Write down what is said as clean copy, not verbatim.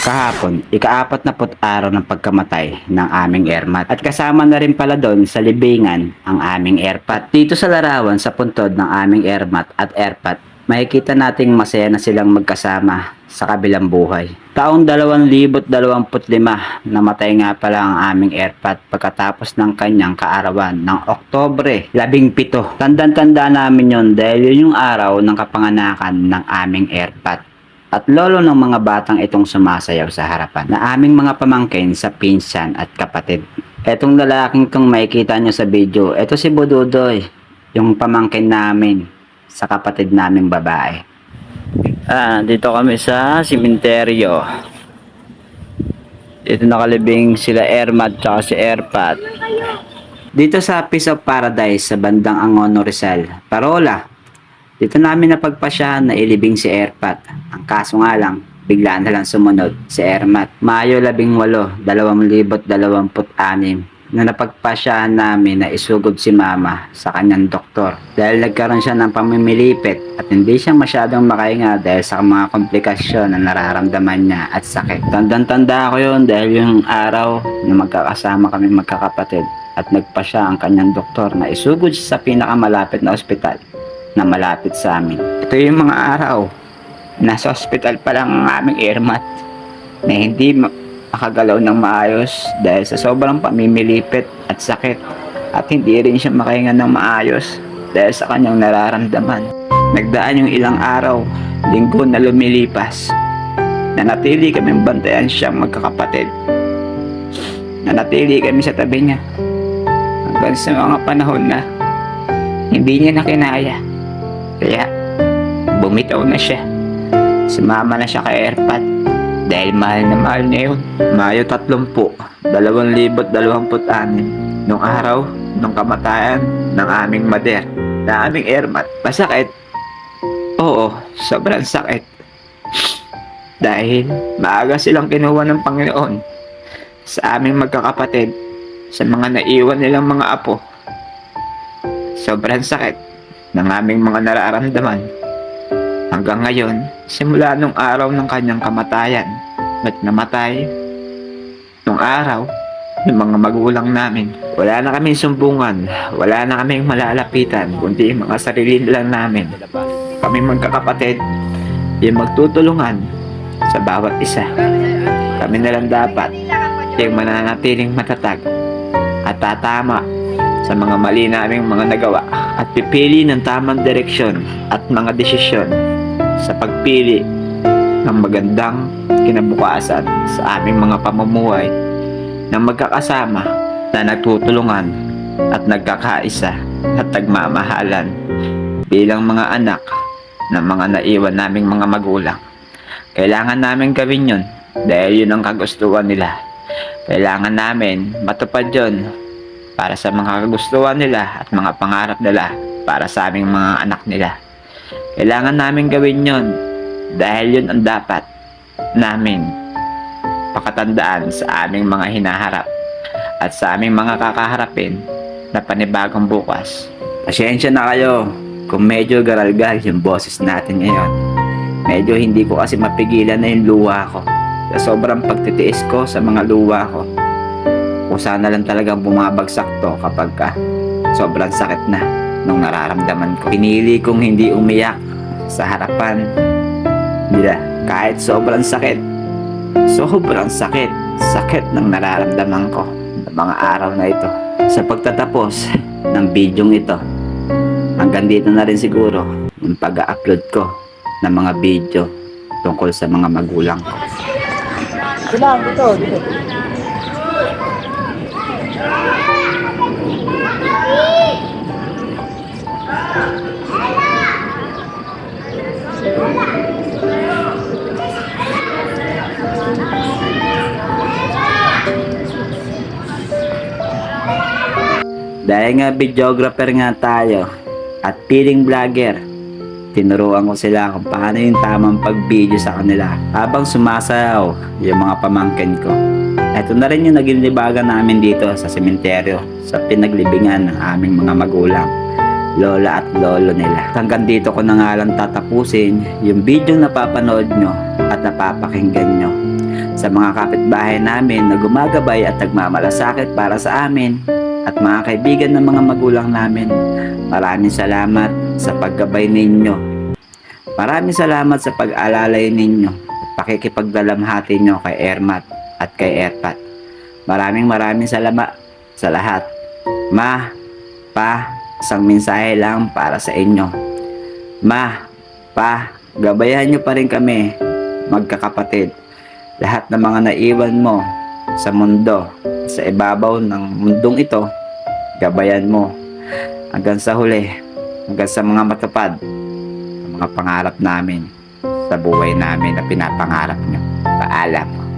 Kahapon, ika-40 araw ng pagkamatay ng aming airmat. At kasama na rin pala doon sa libingan ang aming airpat. Dito sa larawan sa puntod ng aming airmat at airpat, makikita nating masaya na silang magkasama sa kabilang buhay. Taong 2025, namatay nga pala ang aming airpat pagkatapos ng kanyang kaarawan ng Oktubre 17. Tandang-tanda namin yon dahil yun yung araw ng kapanganakan ng aming airpat. At lolo ng mga batang itong sumasayaw sa harapan na aming mga pamangkin sa pinsan at kapatid. Etong lalaking itong makikita nyo sa video, ito si Bududoy, yung pamangkin namin sa kapatid naming babae. Dito kami sa simenteryo. Dito nakalibing sila Airmat at si Airpat. Dito sa Piece of Paradise sa bandang Angono Rizal, Parola. Dito namin napagpasyahan na ilibing si Airpat. Ang kaso nga lang, bigla na lang sumunod si Airmat. Mayo 18, 2026 na napagpasyahan namin na isugod si mama sa kanyang doktor. Dahil nagkaroon siya ng pamimilipit at hindi siya masyadong makahinga dahil sa mga komplikasyon na nararamdaman niya at sakit. Tandang-tanda ko yun dahil yung araw na magkakasama kami magkakapatid at nagpasya ang kanyang doktor na isugod siya sa pinakamalapit na ospital na malapit sa amin. Ito yung mga araw nasa ospital pa lang ang aming airmat na hindi makagalaw ng maayos dahil sa sobrang pamimilipit at sakit at hindi rin siya makahinga ng maayos dahil sa kanyang nararamdaman. Nagdaan yung ilang araw, linggo na lumilipas, nanatili kaming bantayan siyang magkakapatid. Nanatili kami sa tabi niya hanggang sa mga panahon na hindi niya na kinaya. Kaya bumitaw na siya. Sumama na siya kay Airpat dahil mahal na mahal niya yun. Mayo 30, 2026 nung araw nung kamatayan ng aming mother na aming Airmat. Masakit? Oo, sobrang sakit. Dahil maaga silang kinuha ng Panginoon sa aming magkakapatid, sa mga naiwan nilang mga apo. Sobrang sakit ng aming mga nararamdaman. Hanggang ngayon, simula nung araw ng kanyang kamatayan at namatay nung araw, yung mga magulang namin, wala na kaming sumbungan, wala na kaming malalapitan, kundi mga sarili lang namin. Kami magkakapatid, yung magtutulungan sa bawat isa. Kami na lang dapat yung mananatiling matatag at tatama sa mga mali naming mga nagawa at pipili ng tamang direksyon at mga desisyon sa pagpili ng magandang kinabukasan sa aming mga pamumuhay na magkakasama na nagtutulungan at nagkakaisa at nagmamahalan bilang mga anak ng mga naiwan naming mga magulang. Kailangan namin gawin yun dahil yun ang kagustuhan nila. Kailangan namin matupad yun para sa mga kagustuhan nila at mga pangarap nila para sa aming mga anak nila. Kailangan namin gawin yon dahil yun ang dapat namin pakatandaan sa aming mga hinaharap at sa aming mga kakaharapin na panibagong bukas. Pasensya na kayo kung medyo garalgal yung boses natin ngayon. Medyo hindi ko kasi mapigilan na yung luha ko sa sobrang pagtitiis ko sa mga luha ko. Kung sana lang talagang bumabagsak to kapag sobrang sakit na nung nararamdaman ko. Pinili kong hindi umiyak sa harapan nila kahit sobrang sakit. Sobrang sakit. Sakit ng nararamdaman ko ng mga araw na ito. Sa pagtatapos ng bidyong ito, hanggang dito na rin siguro yung pag-upload ko ng mga video tungkol sa mga magulang ko. Dito. Dahil nga videographer nga tayo at feeling vlogger, tinuruan ko sila kung paano yung tamang pag-video sa kanila habang sumasayaw yung mga pamangkin ko. Ito na rin yung naging libagan namin dito sa sementeryo sa pinaglibingan ng aming mga magulang, lola at lolo nila. Hanggang dito ko na nga lang tatapusin yung video na napapanood nyo at napapakinggan nyo. sa mga kapitbahay namin na gumagabay at nagmamalasakit para sa amin, at mga kaibigan ng mga magulang namin. Maraming salamat sa paggabay ninyo. Maraming salamat sa pag-alalay ninyo at pakikipagdalamhati nyo kay Ermat at kay Erpat. Maraming salamat sa lahat. Ma, Pa, isang mensahe lang para sa inyo. Ma, Pa, gabayan nyo pa rin kami, magkakapatid. Lahat ng mga naiwan mo sa mundo, sa ibabaw ng mundong ito, gabayan mo hanggang sa huli, hanggang sa mga matupad ang mga pangarap namin sa buhay namin na pinapangarap nyo. Paalam.